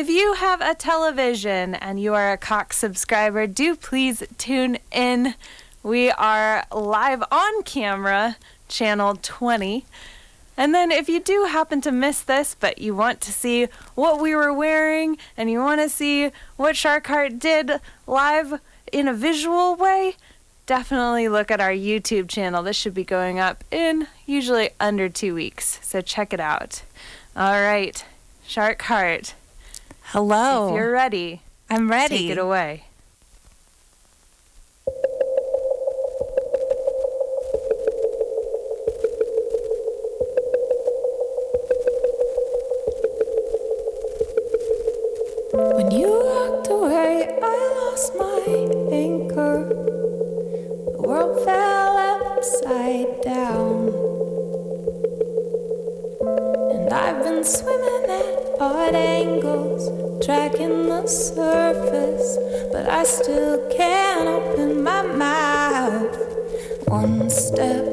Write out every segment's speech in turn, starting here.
If you have a television and you are a Cox subscriber, do please tune in. We are live on camera, channel 20. And then if you do happen to miss this, but you want to see what we were wearing and you want to see what Sharkk Heartt did live in a visual way, definitely look at our YouTube channel. This should be going up in usually under 2 weeks, so check it out. All right, Sharkk Heartt. Hello. If you're ready, I'm ready. Take it away. When you walked away, I lost my anchor. The world fell upside down, and I've been swimming at odd angles, tracking the surface, but I still can't open my mouth. One step,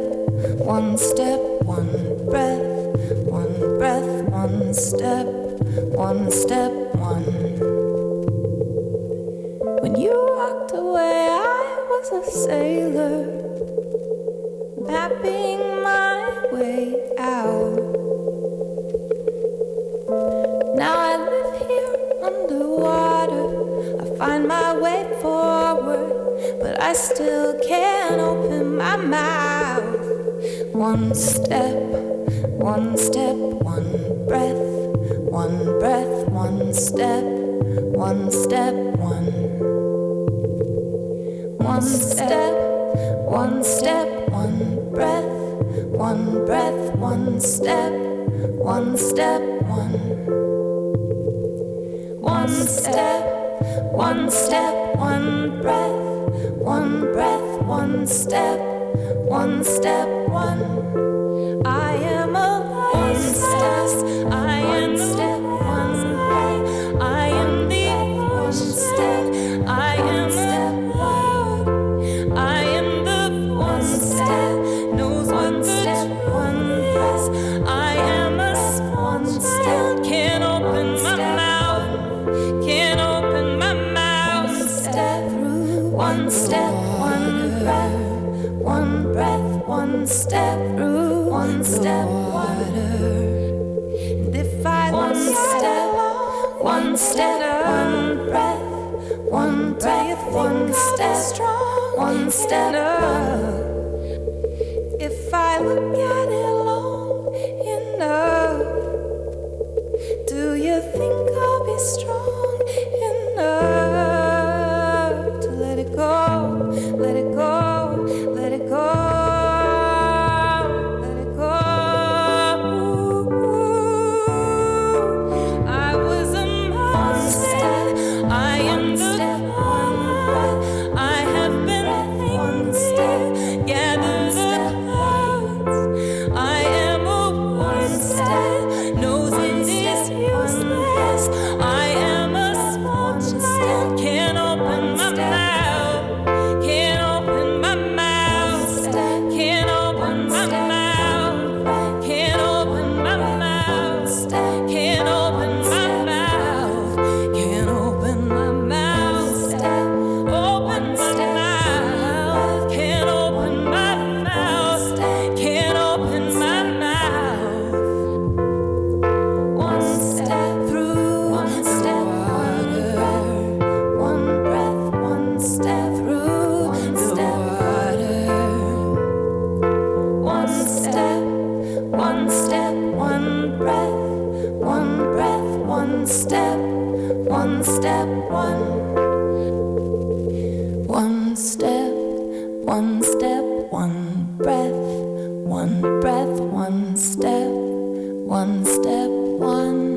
one step, one breath, one breath, one step, one step, one. When you walked away, I was a sailor, mapping my way out. Now I live here underwater, I find my way forward, but I still can't open my mouth. One step, one step, one breath, one breath, one step, one step, one. One step, one step, one breath, one breath, one step, one step, one. One step, one step, one breath, one breath, one step, one step, one. I am alive. One step, I am step, one breath, I am the one step, I am step. I am the one step, knows one step, one breath. I am a one step, can't open my mouth, can't open my mouth. One step through, one step, one breath, one step through, one step, one. And if I one step, one step, one breath, one breath, one step. One step up. If I look at it long enough, do you think I'll be strong enough to let it go, let it go, let it go, let it go? I was a monster, I am the one. I have been one step, gather the clouds. I am a one step, knows it is useless. I am a small child, can't open my mouth, can't open my mouth, can't open my mouth, can't open my mouth, can't open my mouth, can't open my mouth, open my mouth, can't open my mouth, can't open my mouth. One step through, one step water, one breath, one step through, one step water. One step, one step, one breath, one step, one step, one. One step, one step, one breath, one step, one step, one.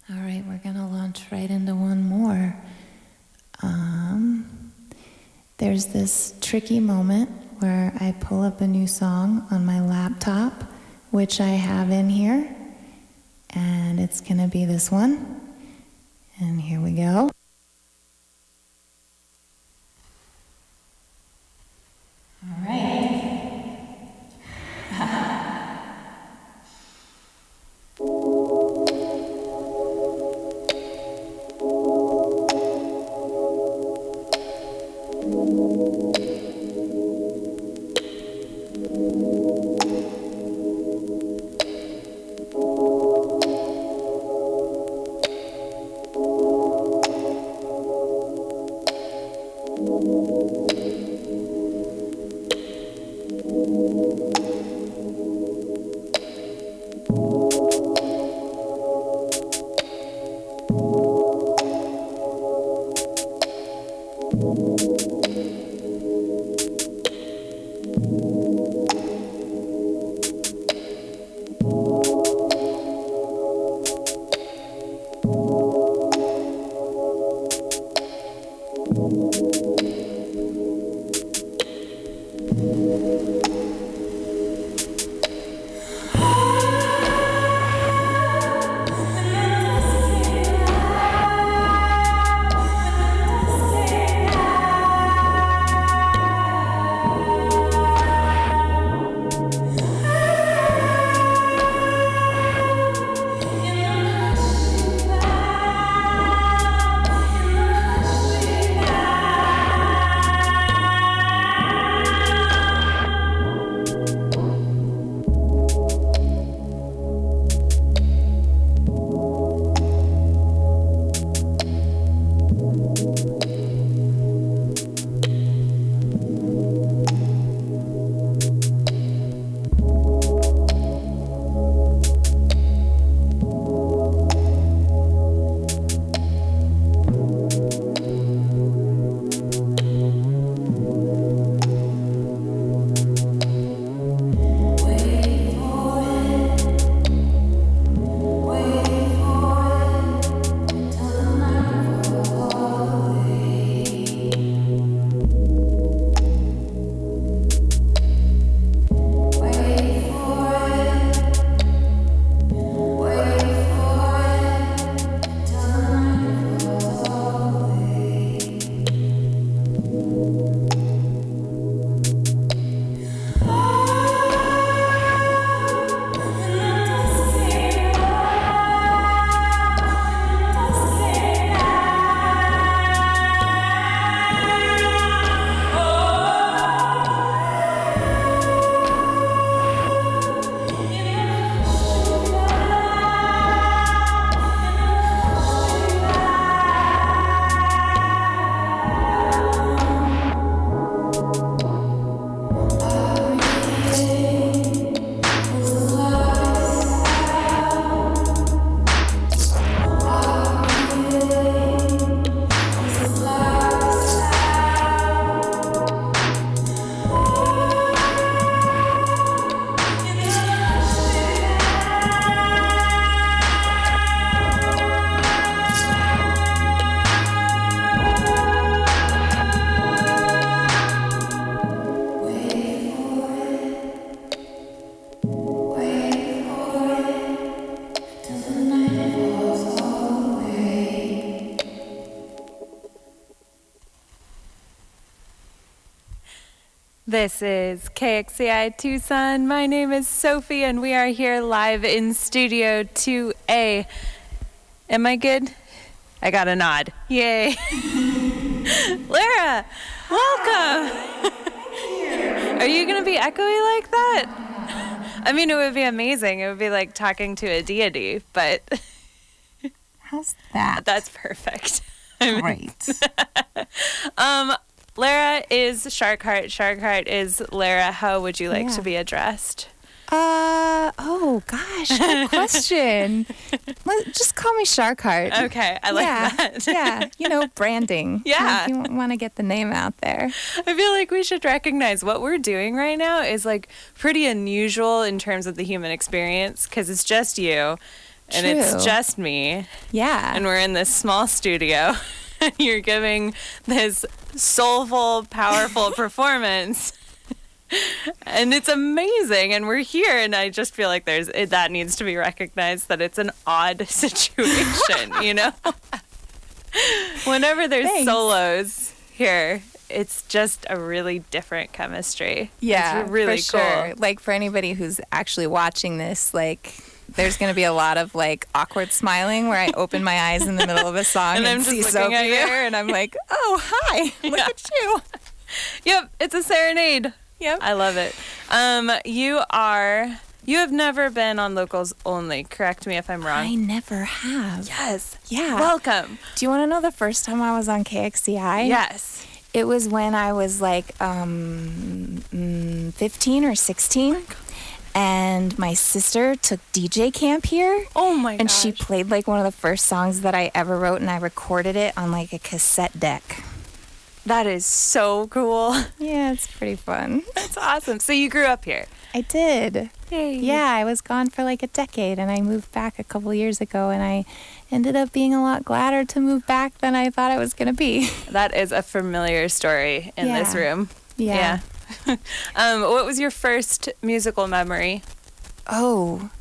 All right, we're gonna launch right into one more. There's this tricky moment where I pull up a new song on my laptop, which I have in here, and it's gonna be this one. And here we go. All right. This is KXCI Tucson. My name is Sophie, and we are here live in Studio 2A. Am I good? I got a nod. Yay. Lara, welcome. Are you going to be echoey like that? I mean, it would be amazing. It would be like talking to a deity, but... How's that? That's perfect. Great. Lara is Sharkk Heartt. Sharkk Heartt is Lara. How would you like to be addressed? Oh gosh, good question. Just call me Sharkk Heartt. Okay, I like that. Yeah, you know, branding. Yeah. You want to get the name out there. I feel like we should recognize what we're doing right now is like pretty unusual in terms of the human experience because it's just you and it's just me. Yeah. And we're in this small studio and you're giving this soulful, powerful performance. And it's amazing, and we're here, and I just feel like that needs to be recognized that it's an odd situation, you know? Whenever there's solos here, it's just a really different chemistry. Yeah, it's really for cool. sure. Like, for anybody who's actually watching this, like... There's going to be a lot of, like, awkward smiling where I open my eyes in the middle of a song and I'm just see looking Sophie at you. there, and I'm like, oh, hi, look at you. Yep, it's a serenade. Yep. I love it. You have never been on Locals Only. Correct me if I'm wrong. I never have. Yes. Yeah. Welcome. Do you want to know the first time I was on KXCI? Yes. It was when I was like 15 or 16. And my sister took DJ camp here. Oh my And gosh. she played like one of the first songs that I ever wrote, and I recorded it on like a cassette deck. That is so cool. Yeah, it's pretty fun. That's awesome. So you grew up here. I did. Yay. Yeah, I was gone for like a decade, and I moved back a couple years ago, and I ended up being a lot gladder to move back than I thought I was going to be. That is a familiar story in this room. Yeah. What was your first musical memory? Oh,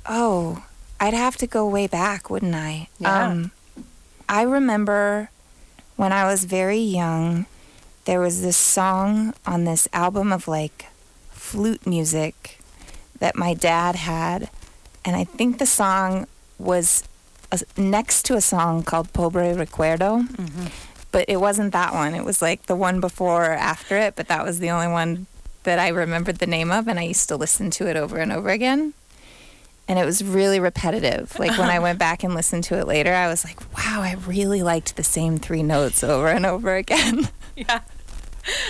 I'd have to go way back, wouldn't I? Yeah. I remember when I was very young, there was this song on this album of like flute music that my dad had, and I think the song was next to a song called Pobre Recuerdo, but it wasn't that one. It was like the one before or after it, but that was the only one that I remembered the name of, and I used to listen to it over and over again. And it was really repetitive. Like when I went back and listened to it later, I was like, wow, I really liked the same 3 notes over and over again. Yeah.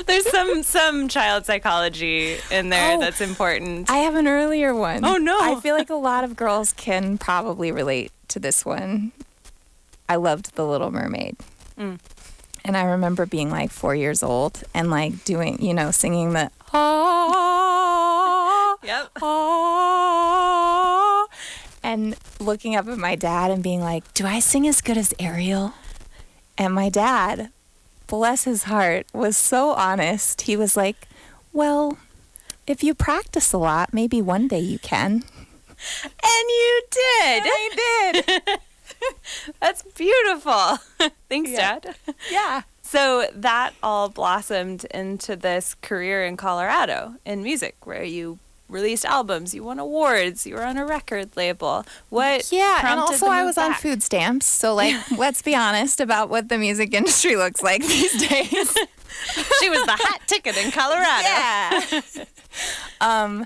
There's some child psychology in there that's important. I have an earlier one. Oh, no. I feel like a lot of girls can probably relate to this one. I loved The Little Mermaid. Mm. And I remember being like 4 years old and like doing, singing the ah, Yep. ah, and looking up at my dad and being like, do I sing as good as Ariel? And my dad, bless his heart, was so honest. He was like, well, if you practice a lot, maybe one day you can. And you did. I did. That's beautiful. Thanks, Yeah. Dad. Yeah. So that all blossomed into this career in Colorado in music, where you released albums, you won awards, you were on a record label. What Yeah, and prompted also the I move was on back? food stamps. So, like, let's be honest about what the music industry looks like these days. She was the hot ticket in Colorado. Yeah.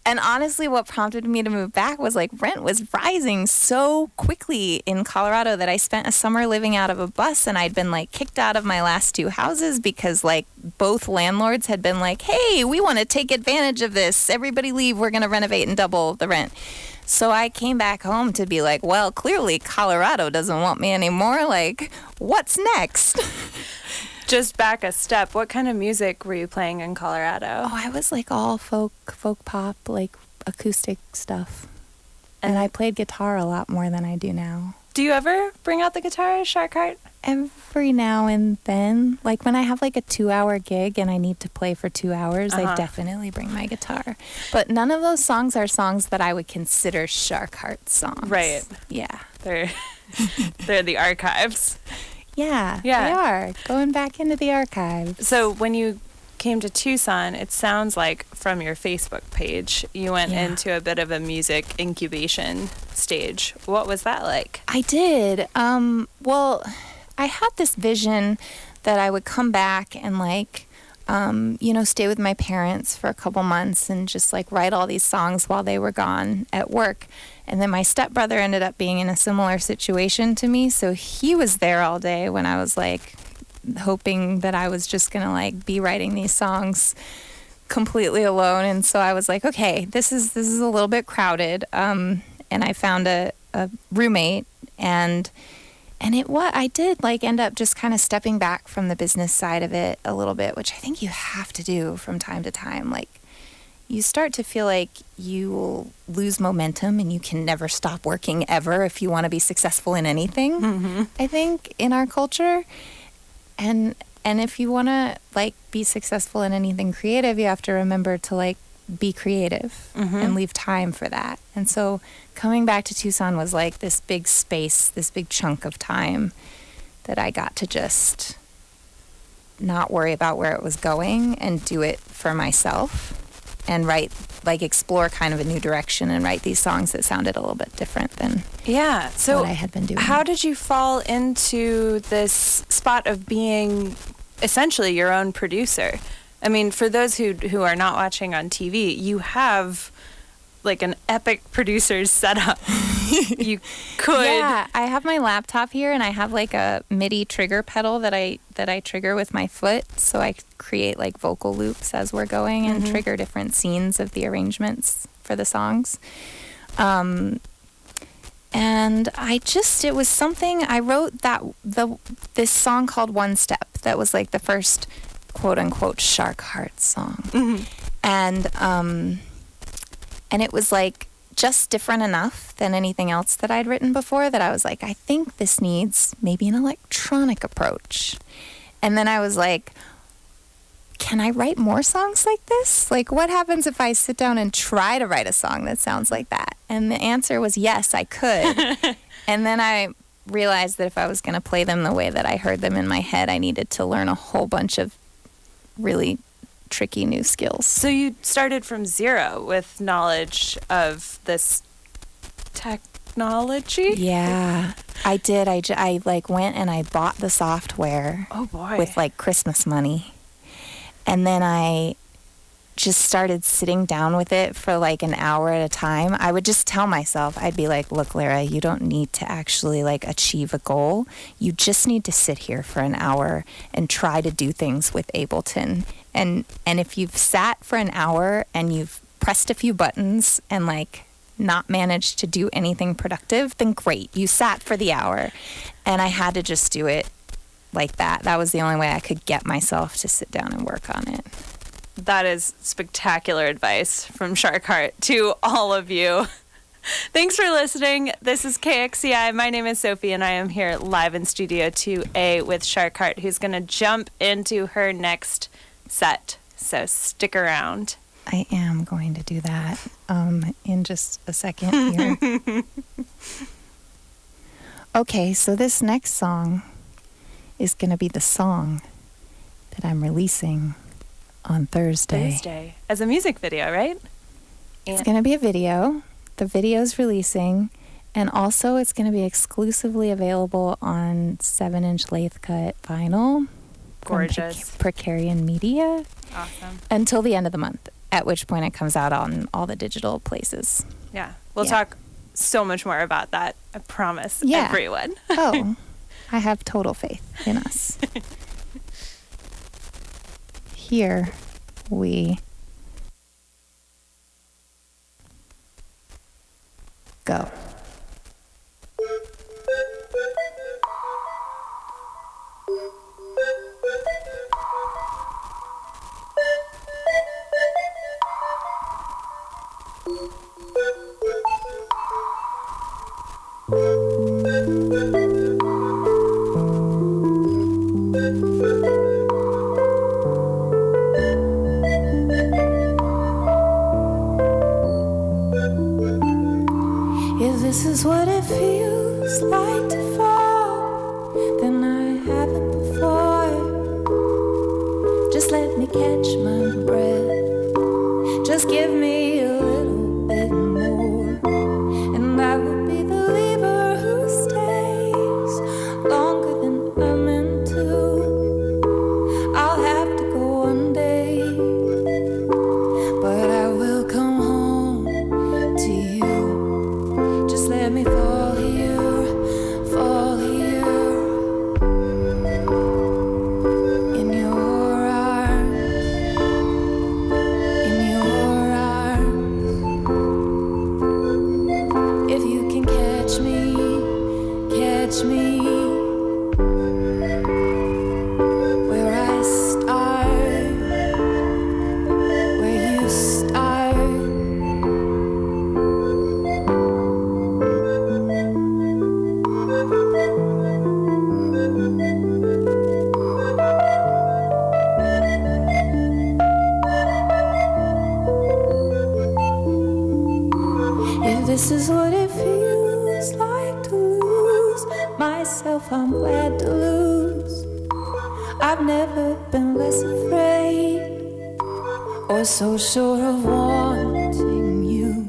And honestly, what prompted me to move back was like rent was rising so quickly in Colorado that I spent a summer living out of a bus, and I'd been like kicked out of my last 2 houses because like both landlords had been like, hey, we want to take advantage of this. Everybody leave. We're going to renovate and double the rent. So I came back home to be like, well, clearly Colorado doesn't want me anymore. Like, what's next? Just back a step. What kind of music were you playing in Colorado? Oh, I was like all folk pop, like acoustic stuff. And I played guitar a lot more than I do now. Do you ever bring out the guitar, Sharkk Heartt? Every now and then, like when I have like a 2-hour gig and I need to play for 2 hours, I definitely bring my guitar. But none of those songs are songs that I would consider Sharkk Heartt songs. Right. Yeah. They're the archives. Yeah, Yeah. they are. Going back into the archives. So when you came to Tucson, it sounds like from your Facebook page, you went into a bit of a music incubation stage. What was that like? I did. Well, I had this vision that I would come back and like, stay with my parents for a couple months and just like write all these songs while they were gone at work. And then my stepbrother ended up being in a similar situation to me. So he was there all day when I was like hoping that I was just going to like be writing these songs completely alone. And so I was like, okay, this is a little bit crowded. And I found a roommate and I did like end up just kind of stepping back from the business side of it a little bit, which I think you have to do from time to time. Like you start to feel like you will lose momentum and you can never stop working ever if you want to be successful in anything. Mm-hmm. I think in our culture, and if you want to like be successful in anything creative, you have to remember to like be creative and leave time for that. And so coming back to Tucson was like this big space, this big chunk of time that I got to just not worry about where it was going and do it for myself and explore kind of a new direction and write these songs that sounded a little bit different than so what I had been doing. How did you fall into this spot of being essentially your own producer? I mean, for those who are not watching on TV, you have like an epic producer's setup. You could. Yeah, I have my laptop here, and I have like a MIDI trigger pedal that I trigger with my foot, so I create like vocal loops as we're going and trigger different scenes of the arrangements for the songs. And it was something I wrote this song called One Step that was like the first quote unquote Sharkk Heartt song. And it was like just different enough than anything else that I'd written before that I was like, I think this needs maybe an electronic approach. And then I was like, can I write more songs like this? Like, what happens if I sit down and try to write a song that sounds like that? And the answer was yes, I could. And then I realized that if I was going to play them the way that I heard them in my head, I needed to learn a whole bunch of really tricky new skills. So you started from zero with knowledge of this technology? Yeah, I did. I like went and I bought the software. Oh boy. With like Christmas money. And then I just started sitting down with it for like an hour at a time. I would just tell myself, I'd be like, look, Lara, you don't need to actually like achieve a goal. You just need to sit here for an hour and try to do things with Ableton. And if you've sat for an hour and you've pressed a few buttons and like not managed to do anything productive, then great, you sat for the hour. And I had to just do it like that. That was the only way I could get myself to sit down and work on it. That is spectacular advice from Sharkk Heartt to all of you. Thanks for listening. This is KXCI. My name is Sophie, and I am here live in Studio 2A with Sharkk Heartt, who's going to jump into her next set. So stick around. I am going to do that in just a second here. Okay, so this next song is going to be the song that I'm releasing on Thursday. As a music video, right? It's going to be a video. The video's releasing. And also it's going to be exclusively available on 7-inch lathe cut vinyl. Gorgeous. Precarian Media. Awesome. Until the end of the month, at which point it comes out on all the digital places. Yeah. We'll talk so much more about that. I promise everyone. Oh, I have total faith in us. Here we go. If this is what it feels like to fall, then I haven't before. Just let me catch my breath. Just give me a little bit more, and I will be the lever who stays longer than I'm meant to. I'll have to go one day, but I will come home to you. Just let me fall here, fall here in your arms, in your arms. If you can catch me, where I start, where you start. If this is what it feels like to lose myself, I'm glad to lose. I've never been less afraid or so sure of wanting you.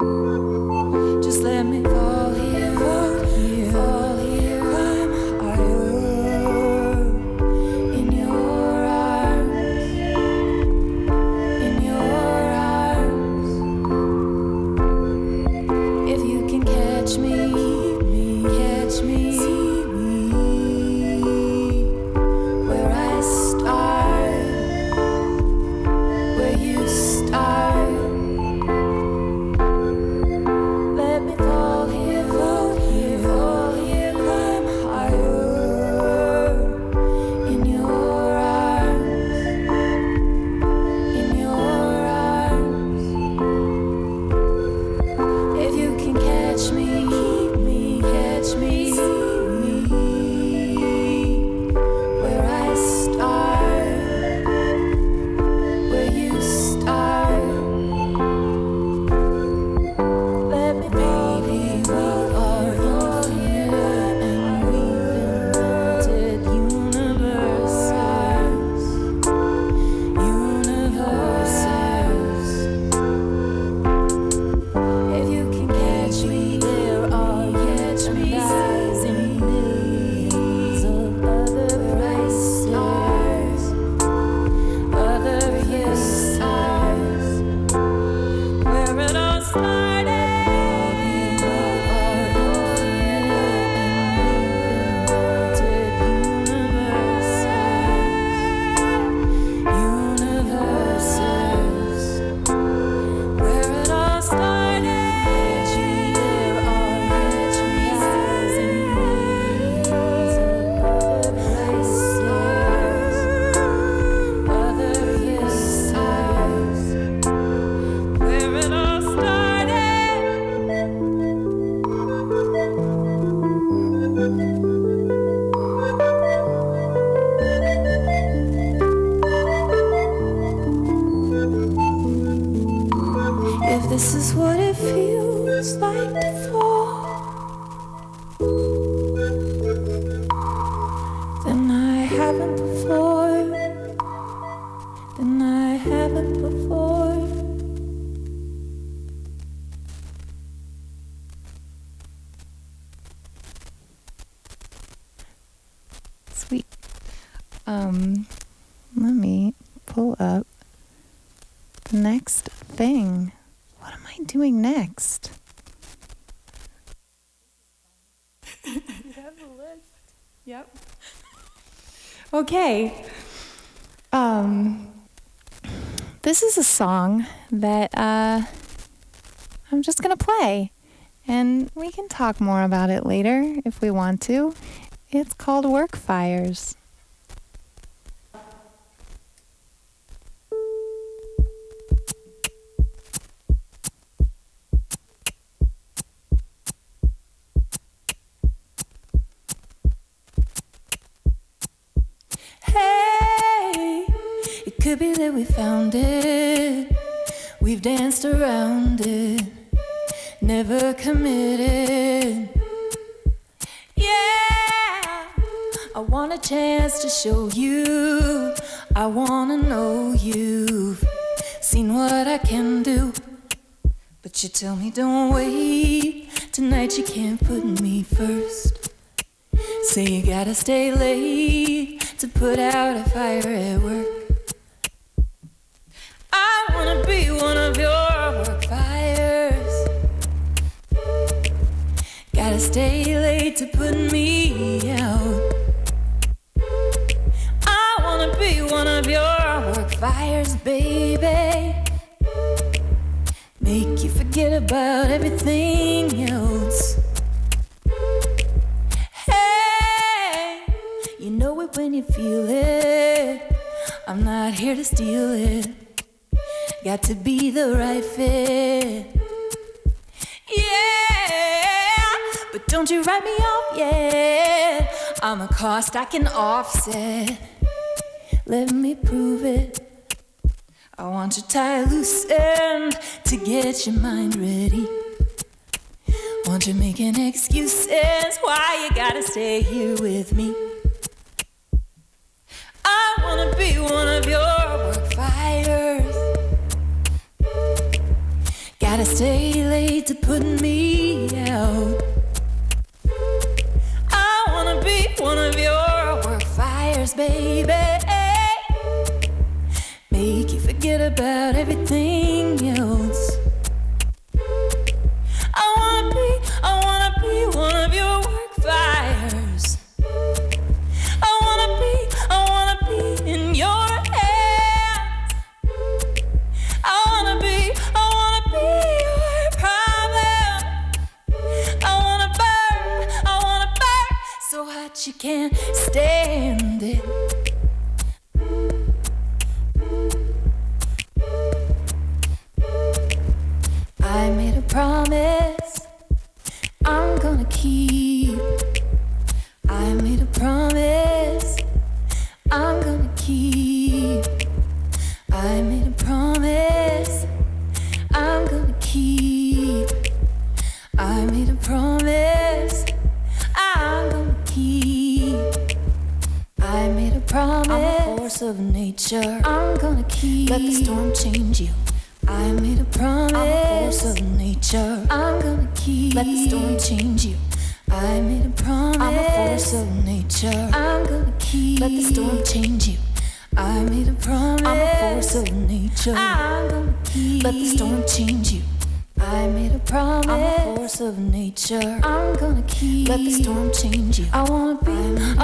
Just let me fall here, fall here, fall here. I'm higher in your arms, This is what it feels like to fall. Then I haven't before. Then I haven't before. Sweet. Let me pull up the next thing. What am I doing next? You have a list. Yep. Okay. This is a song that I'm just gonna play, and we can talk more about it later if we want to. It's called Work Fires. Hey, it could be that we found it. We've danced around it, never committed. Yeah, I want a chance to show you. I wanna know you've seen what I can do. But you tell me don't wait. Tonight you can't put me first. Say you gotta stay late to put out a fire at work. I wanna be one of your work fires. Gotta stay late to put me out. I wanna be one of your work fires, baby. Make you forget about everything else. You know it when you feel it. I'm not here to steal it. Got to be the right fit. Yeah, but don't you write me off yet. I'm a cost I can offset. Let me prove it. I want you tied loose end to get your mind ready. Want you making excuses why you gotta stay here with me. I wanna be one of your work fires. Gotta stay late to put me out. I wanna be one of your work fires, baby. Make you forget about everything else. I wanna be one of your work fires. I wanna be in your hands. I wanna be your problem. I wanna burn so hot you can't stand it. I made a promise I'm gonna keep. I made a promise I'm gonna keep. I made a promise I'm gonna keep. I made a promise I'm gonna keep. I made a promise. I'm a force of nature. I'm gonna keep. Let the storm change you. I made a promise. I'm a force of nature. I'm gonna keep. Let the storm change you. I made a promise. I'm a force of nature. I'm gonna keep. Let the storm change you. I made a promise. I'm a force of nature. I'm gonna keep. Let the storm change you. I made a promise. I'm a force of nature. I'm gonna keep. Let the storm change you. I wanna be a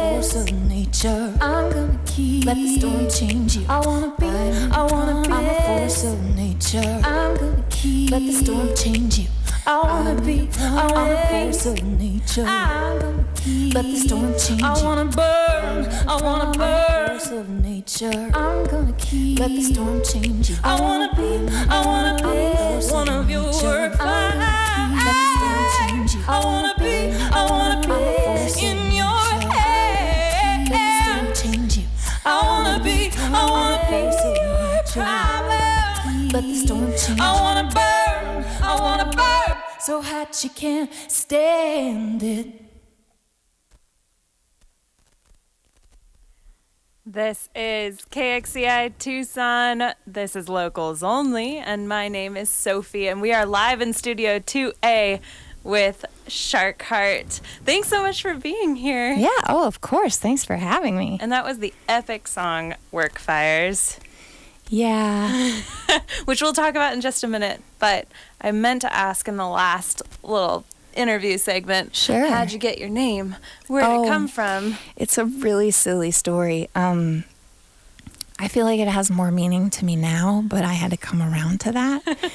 force of nature. I'm gonna keep. Let the storm change you. I wanna be I'm a force of nature. I'm gonna keep. Let the storm change you. I wanna be a force of nature. I'm gonna keep. Let the storm change you. I wanna burn. I wanna burn. Force of nature. I'm gonna keep. Let the storm change you. I wanna be one of your work fires. Let the storm change you. I wanna be in your head. Let the storm change you. I wanna be your problem. but the storm changed. I wanna burn, so hot you can't stand it. This is KXCI Tucson. This is Locals Only, and my name is Sophie, and we are live in Studio 2A with Sharkk Heartt. Thanks so much for being here. Yeah, oh, of course. Thanks for having me. And that was the epic song, Work Fires. Yeah. Which we'll talk about in just a minute, but I meant to ask in the last little interview segment. Sure. How'd you get your name? Where'd it come from? It's a really silly story. I feel like it has more meaning to me now, but I had to come around to that.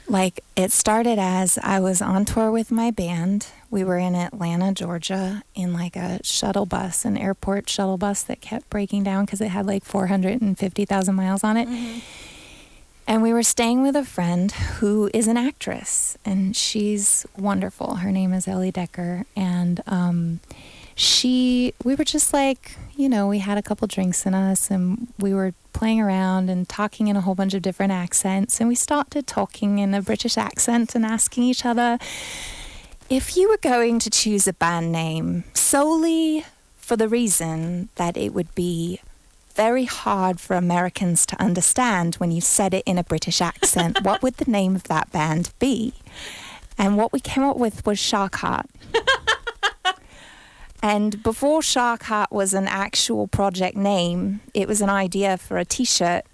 Like, it started as I was on tour with my band. We were in Atlanta, Georgia, in like a shuttle bus, an airport shuttle bus that kept breaking down because it had like 450,000 miles on it. Mm-hmm. And we were staying with a friend who is an actress, and she's wonderful. Her name is Ellie Decker, and we were just like, you know, we had a couple drinks in us, and we were playing around and talking in a whole bunch of different accents, and we started talking in a British accent and asking each other, if you were going to choose a band name solely for the reason that it would be very hard for Americans to understand when you said it in a British accent, what would the name of that band be? And what we came up with was Sharkk Heartt. And before Sharkk Heartt was an actual project name, it was an idea for a t-shirt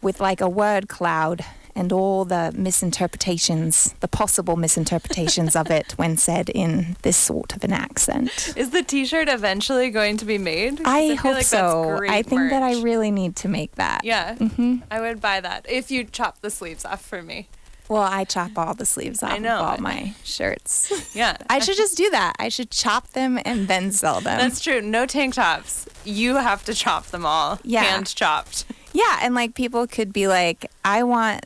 with like a word cloud and all the misinterpretations, the possible misinterpretations of it when said in this sort of an accent. Is the t-shirt eventually going to be made? I hope like so. That's great I think merch. that I really need to make that. Yeah, Mm-hmm. I would buy that if you chop the sleeves off for me. Well, I chop all the sleeves off of all my shirts. Yeah. I should just do that. I should chop them and then sell them. That's true. No tank tops. You have to chop them all. Yeah. Hand chopped. Yeah, and like people could be like, I want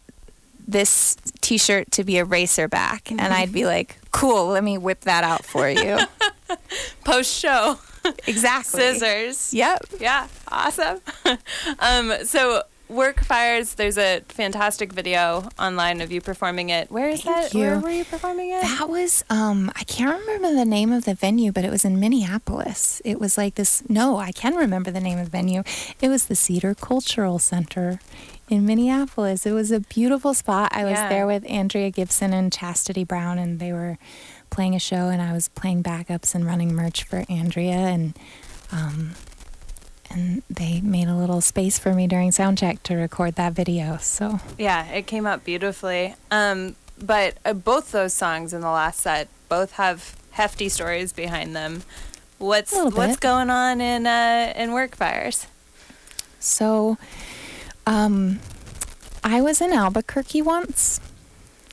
this t-shirt to be a racerback. Mm-hmm. And I'd be like, cool, let me whip that out for you. Post-show. Exactly. Scissors. Yep. Yeah. Awesome. So Work Fires, there's a fantastic video online of you performing it. Where is that? Where were you performing it? That was, I can't remember the name of the venue, but it was in Minneapolis. It was like this, no, I can remember the name of the venue. It was the Cedar Cultural Center in Minneapolis. It was a beautiful spot. I was there with Andrea Gibson and Chastity Brown, and they were playing a show, and I was playing backups and running merch for Andrea, and they made a little space for me during sound check to record that video. So yeah, it came out beautifully. But both those songs in the last set both have hefty stories behind them. What's going on in Work Fires? So, I was in Albuquerque once.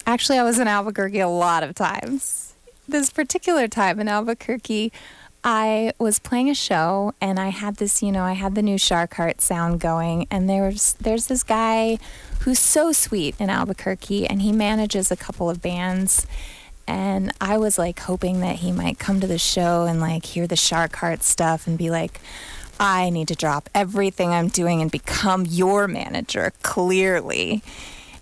Actually, I was in Albuquerque a lot of times. This particular time in Albuquerque, I was playing a show, and I had this, I had the new Sharkk Heartt sound going, and there's this guy who's so sweet in Albuquerque, and he manages a couple of bands, and I was like hoping that he might come to the show and like hear the Sharkk Heartt stuff and be like, I need to drop everything I'm doing and become your manager, clearly.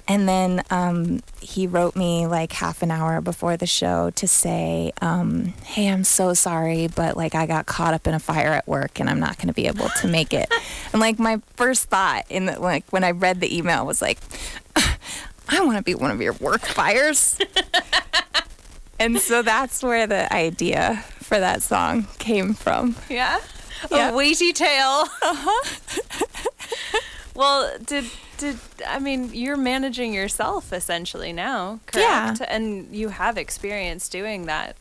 And then he wrote me like half an hour before the show to say, hey, I'm so sorry, but like I got caught up in a fire at work and I'm not going to be able to make it. And like my first thought when I read the email was like, I want to be one of your work fires. And so that's where the idea for that song came from. Yeah? A weighty tale. Uh-huh. Well, you're managing yourself essentially now, correct? Yeah. And you have experience doing that.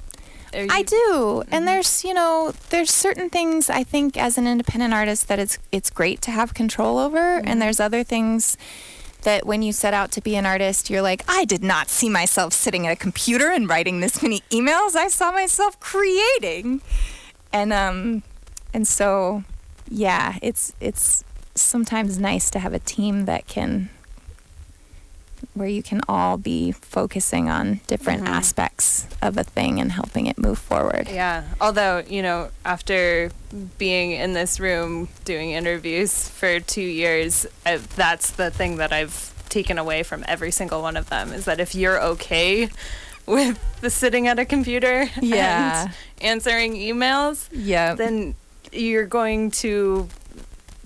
I do. Mm-hmm. And there's certain things I think as an independent artist that it's great to have control over. Mm-hmm. And there's other things that when you set out to be an artist, you're like, I did not see myself sitting at a computer and writing this many emails. I saw myself creating. And so, yeah, it's sometimes nice to have a team where you can all be focusing on different aspects of a thing and helping it move forward. Yeah. Although, after being in this room doing interviews for 2 years, that's the thing that I've taken away from every single one of them is that if you're okay with the sitting at a computer Yeah. and answering emails, Yeah. then you're going to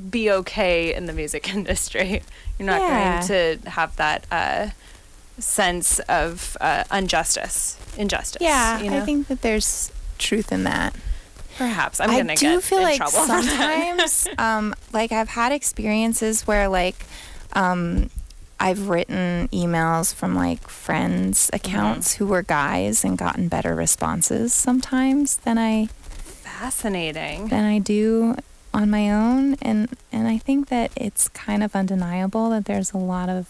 be okay in the music industry. You're not Yeah. going to have that sense of injustice. Yeah, you know? I think that there's truth in that. Perhaps I'm I gonna do get feel in like trouble for that. sometimes, like I've had experiences where like, I've written emails from like friends' accounts who were guys and gotten better responses sometimes than I Fascinating. do on my own, and I think that it's kind of undeniable that there's a lot of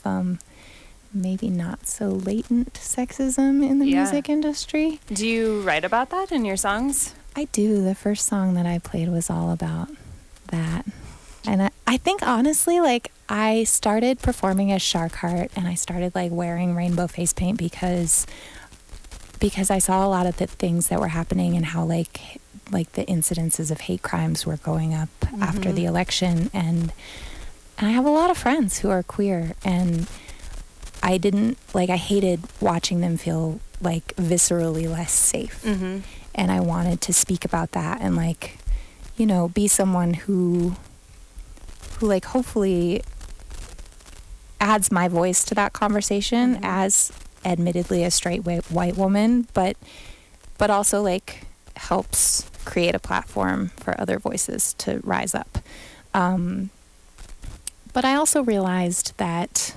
maybe not so latent sexism in the music industry. Do you write about that in your songs? I do. The first song that I played was all about that. And I think honestly, like I started performing as Sharkk Heartt and I started like wearing rainbow face paint because I saw a lot of the things that were happening and how like the incidences of hate crimes were going up after the election. And I have a lot of friends who are queer, and I hated watching them feel like viscerally less safe. Mm-hmm. And I wanted to speak about that and like, you know, be someone who like hopefully adds my voice to that conversation as admittedly a straight white woman, but also like helps create a platform for other voices to rise up. But I also realized that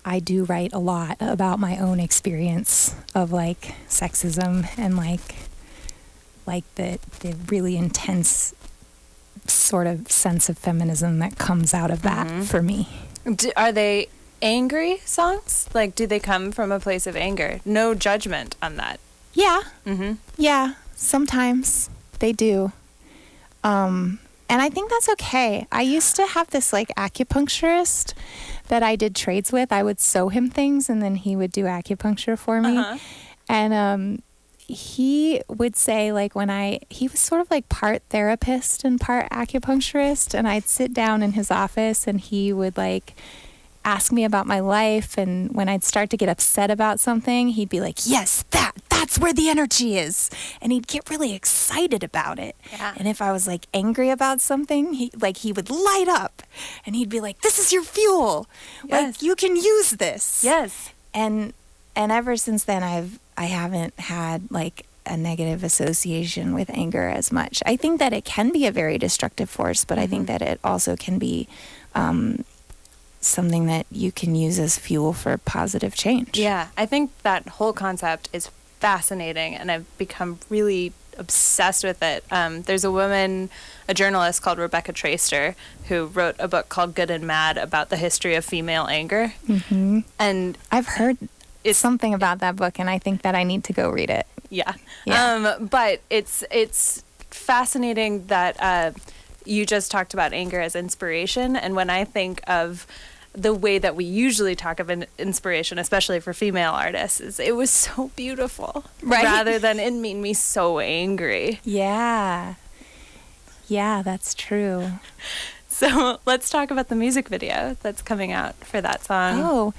I do write a lot about my own experience of like sexism and like the really intense sort of sense of feminism that comes out of that for me. Are they angry songs? Like, do they come from a place of anger? No judgment on that. Yeah. Mm-hmm. Yeah. Sometimes they do. And I think that's okay. I used to have this like acupuncturist that I did trades with. I would sew him things and then he would do acupuncture for me. And he would say like he was sort of like part therapist and part acupuncturist, and I'd sit down in his office and he would like ask me about my life, and when I'd start to get upset about something, he'd be like, yes, that's where the energy is, and he'd get really excited about it. Yeah. And if I was like angry about something, he would light up and he'd be like, this is your fuel. Yes. Like you can use this. Yes. And ever since then I haven't had like a negative association with anger as much. I think that it can be a very destructive force, but I think that it also can be something that you can use as fuel for positive change. Yeah, I think that whole concept is fascinating, and I've become really obsessed with it. There's a woman, a journalist called Rebecca Traister, who wrote a book called Good and Mad about the history of female anger. Mm-hmm. And I've heard something about that book, and I think that I need to go read it. Yeah. Yeah. But it's fascinating that you just talked about anger as inspiration. And when I think of the way that we usually talk of an inspiration, especially for female artists, is it was so beautiful. Right. Rather than it made me so angry. Yeah. Yeah, that's true. So let's talk about the music video that's coming out for that song. Oh,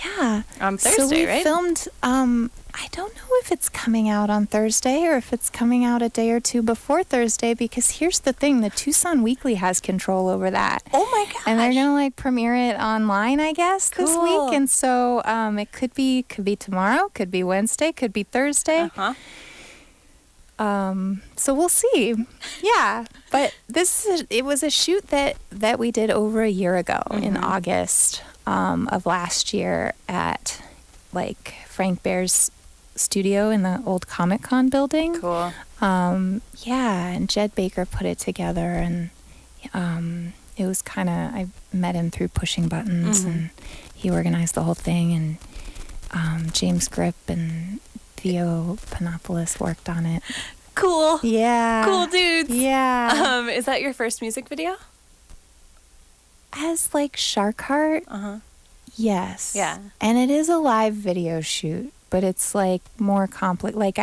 yeah. On Thursday, so we right? filmed, I don't know if it's coming out on Thursday or if it's coming out a day or two before Thursday, because here's the thing, the Tucson Weekly has control over that. Oh my gosh. And they're going to like premiere it online, I guess, this Cool. week. And so it could be tomorrow, could be Wednesday, could be Thursday. Uh-huh. So we'll see. Yeah. But it was a shoot that we did over a year ago in August of last year at like Frank Bear's studio in the old Comic-Con building. Cool. Yeah, and Jed Baker put it together, and it was kind of, I met him through Pushing Buttons, and he organized the whole thing, and James Grip and Theo Panopoulos worked on it. Cool. Yeah. Cool dudes. Yeah. Is that your first music video? As like Sharkk Heartt, Uh-huh. yes. Yeah. And it is a live video shoot, but it's like more complex. Like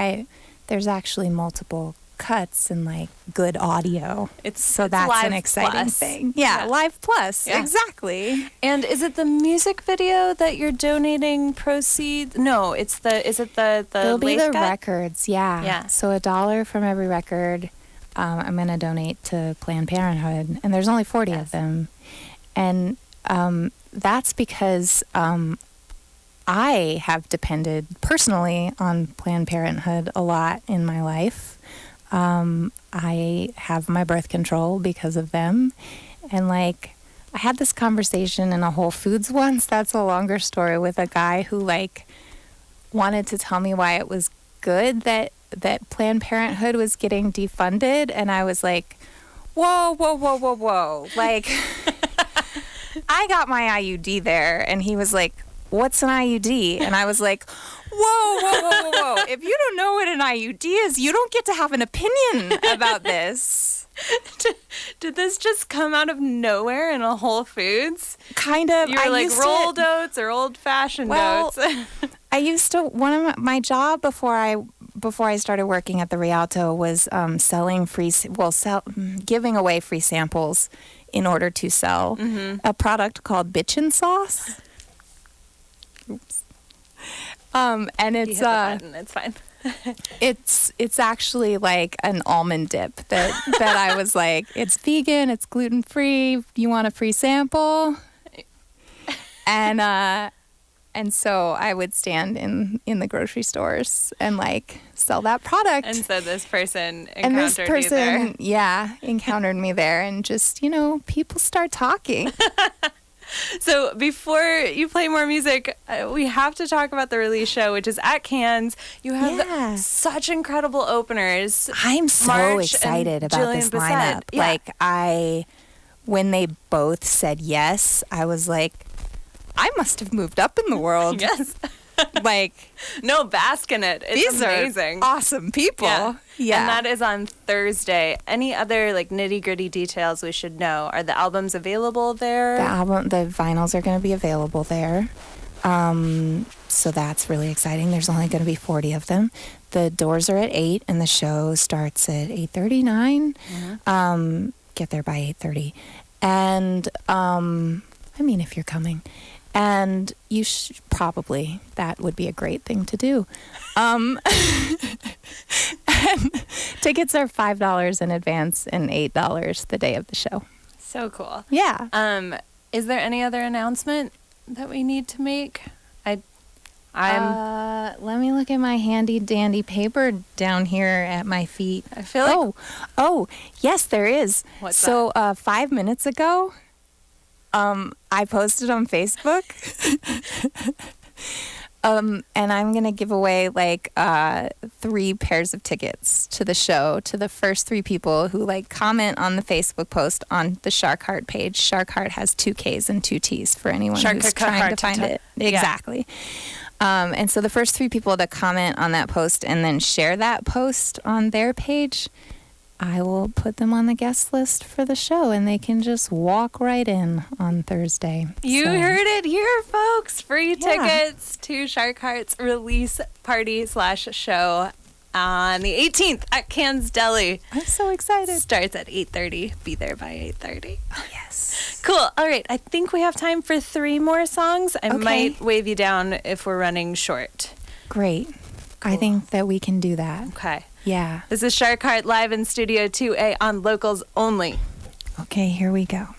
there's actually multiple cuts and like good audio. It's That's Live an exciting Plus. thing. Yeah, Live Plus. Yeah. Exactly. And is it the music video that you're donating proceeds? No, is it the It'll be the Lathe Guy? records. Yeah. Yeah. So $1 from every record. I'm going to donate to Planned Parenthood, and there's only 40 of them. And that's because I have depended personally on Planned Parenthood a lot in my life. I have my birth control because of them. And like, I had this conversation in a Whole Foods once, that's a longer story, with a guy who like wanted to tell me why it was good that Planned Parenthood was getting defunded. And I was like, whoa. Like, I got my IUD there. And he was like, what's an IUD? And I was like, whoa. If you don't know what an IUD is, you don't get to have an opinion about this. Did this just come out of nowhere in a Whole Foods? Kind of. You were like rolled oats or old-fashioned oats? I used to, one of my job before I started working at the Rialto was giving away free samples in order to sell a product called bitchin' sauce. Oops. And it's You hit the button. It's fine. it's actually like an almond dip that I was like, it's vegan, it's gluten free. You want a free sample? And so I would stand in the grocery stores and like sell that product. And so this person encountered you there. Encountered me there, and just, people start talking. So before you play more music, we have to talk about the release show, which is at Cannes. You have such incredible openers. I'm so March excited and about Jillian this Bissett. lineup. Yeah. Like when they both said yes, I was like, I must have moved up in the world. Yes. Like, no, bask in it. It's these amazing. are awesome people. Yeah. And that is on Thursday. Any other like nitty-gritty details we should know? Are the albums available there? The vinyls are going to be available there. So that's really exciting. There's only going to be 40 of them. The doors are at 8 and the show starts at 8:39. Mm-hmm. Get there by 8:30. And if you're coming. And you probably, that would be a great thing to do. And tickets are $5 in advance and $8 the day of the show. So cool. Yeah. Is there any other announcement that we need to make? Let me look at my handy dandy paper down here at my feet. I feel like Oh, yes, there is. What's that? 5 minutes ago, I posted on Facebook, and I'm going to give away like 3 pairs of tickets to the show to the first 3 people who like comment on the Facebook post on the Sharkk Heartt page. Sharkk Heartt has 2 Ks and 2 Ts for anyone who's trying to find it. Exactly. And so the first 3 people to comment on that post and then share that post on their page, I will put them on the guest list for the show, and they can just walk right in on Thursday. You heard it here, folks. Free tickets to Sharkk Heartt's release party / show on the 18th at Cannes Deli. I'm so excited. Starts at 8:30. Be there by 8:30. Oh, yes. Cool. All right. I think we have time for 3 more songs. I might wave you down if we're running short. Great. Cool. I think that we can do that. Okay. Yeah. This is Sharkk Heartt live in Studio 2A on Locals Only. Okay, here we go.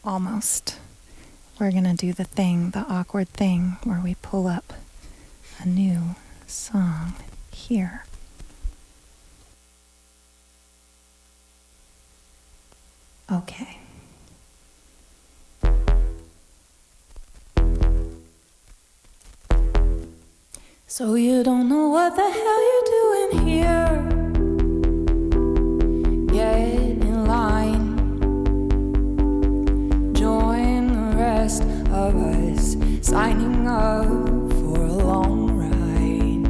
Almost. We're going to do the awkward thing where we pull up a new song here. Okay. So you don't know what the hell you're doing here. Get in line. Join the rest of us signing up for a long ride.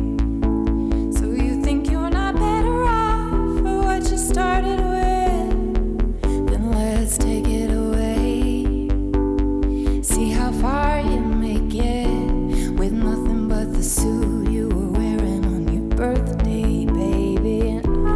So you think you're not better off for what you started with? Then let's take it away. See how far you make it with nothing but the suit you were wearing on your birthday, baby. And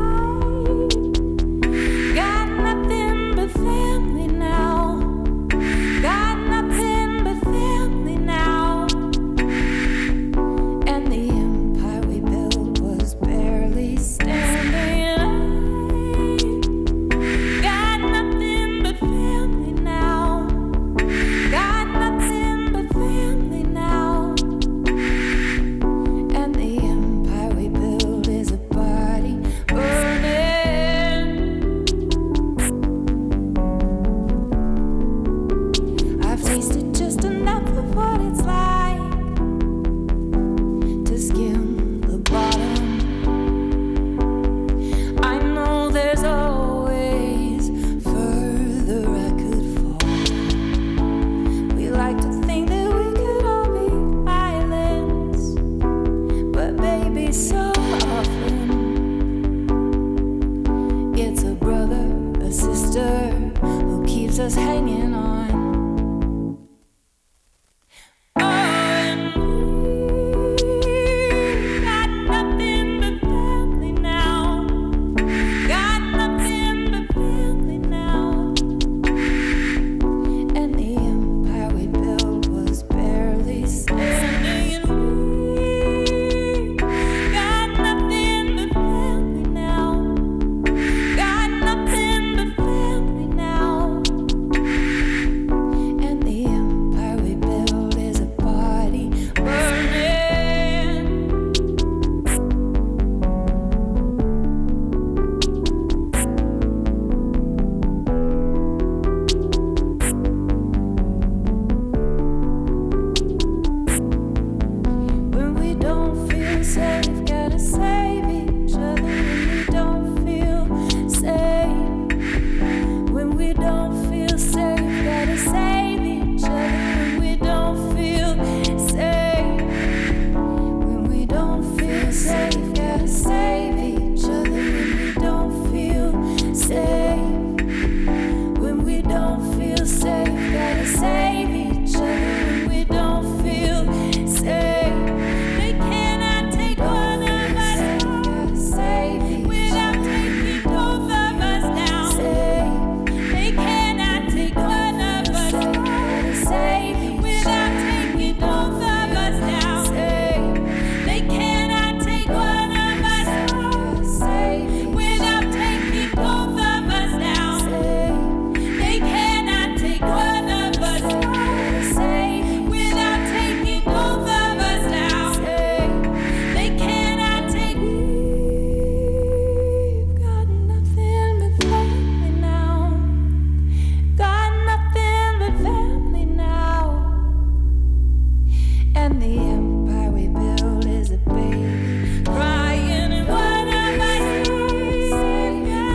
and the empire we build is a baby crying. And one of us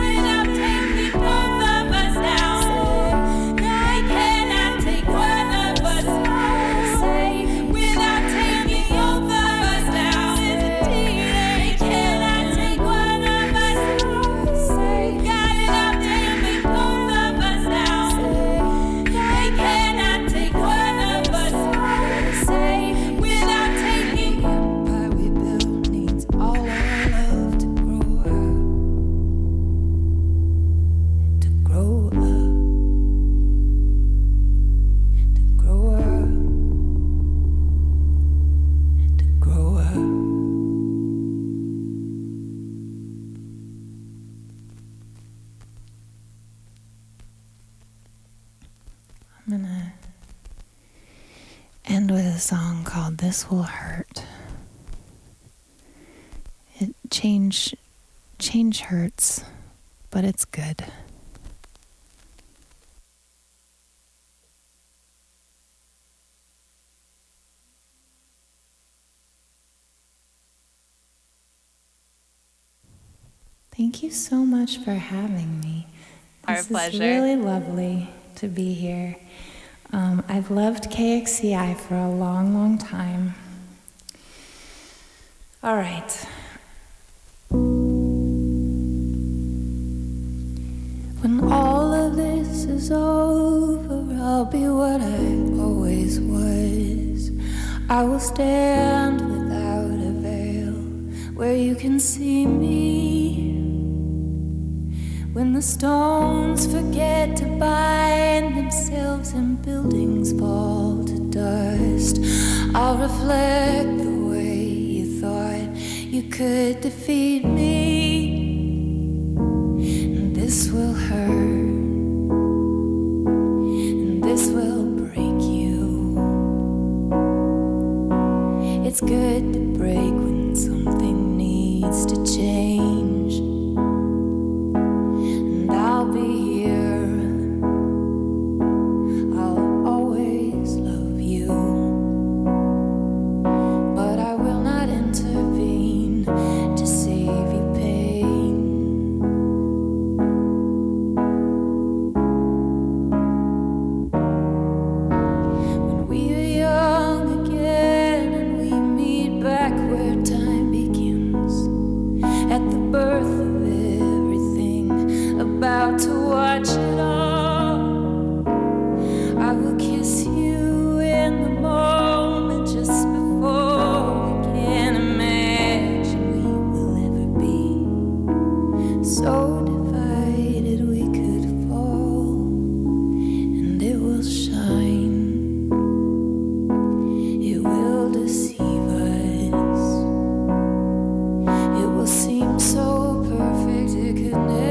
without taking both of us down. I cannot take one of us without taking both of us down. They cannot take one of us. God, without taking both of us down. They cannot take one of us without taking. The empire we build needs all our love to grow up, to grow up, to grow up, to grow up. I'm gonna end with a song called This Will Hurt. Change hurts, but it's good. Thank you so much for having me. Our This pleasure. is really lovely to be here. I've loved KXCI for a long, long time. All right. When all of this is over, I'll be what I always was. I will stand without a veil where you can see me. When the stones forget to bind themselves and buildings fall to dust, I'll reflect the way you thought you could defeat me. And this will hurt, and this will break you. It's good to break when something needs to change. I'll be here. I'll always love you. But I will not intervene to save you pain. When we are young again and we meet back where time begins, at the birth of about to watch it all, I will kiss you in the moment just before we can imagine we will ever be so divided we could fall, and it will shine, it will deceive us, it will seem so perfect it could never.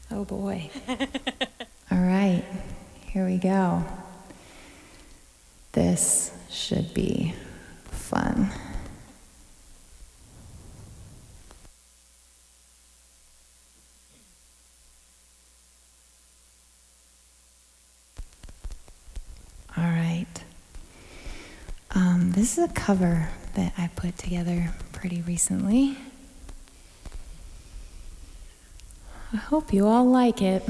Oh boy. All right, here we go. This should be fun. This is a cover that I put together pretty recently. I hope you all like it.